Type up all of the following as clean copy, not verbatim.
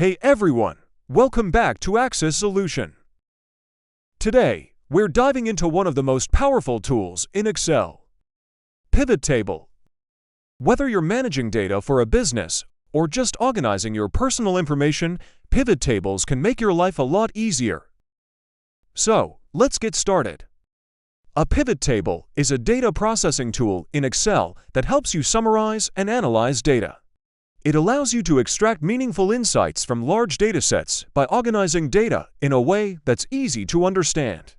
Hey everyone, welcome back to Access Solution. Today, we're diving into one of the most powerful tools in Excel: Pivot Table. Whether you're managing data for a business or just organizing your personal information, pivot tables can make your life a lot easier. So, let's get started. A pivot table is a data processing tool in Excel that helps you summarize and analyze data. It allows you to extract meaningful insights from large datasets by organizing data in a way that's easy to understand.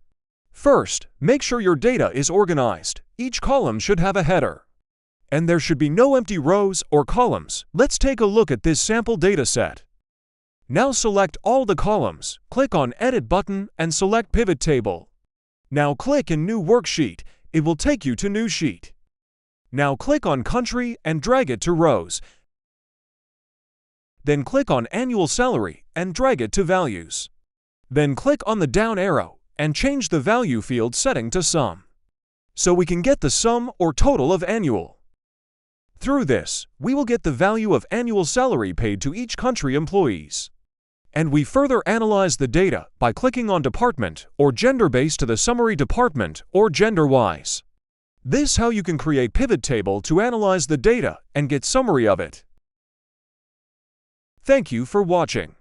First, make sure your data is organized. Each column should have a header. And there should be no empty rows or columns. Let's take a look at this sample dataset. Now select all the columns, click on Edit button and select Pivot Table. Now click in New Worksheet. It will take you to New Sheet. Now click on Country and drag it to Rows. Then click on Annual Salary and drag it to Values. Then click on the down arrow and change the value field setting to Sum, so we can get the sum or total of annual. Through this, we will get the value of annual salary paid to each country employees. And we further analyze the data by clicking on Department or Gender based to the Summary Department or Gender-wise. This is how you can create Pivot Table to analyze the data and get summary of it. Thank you for watching.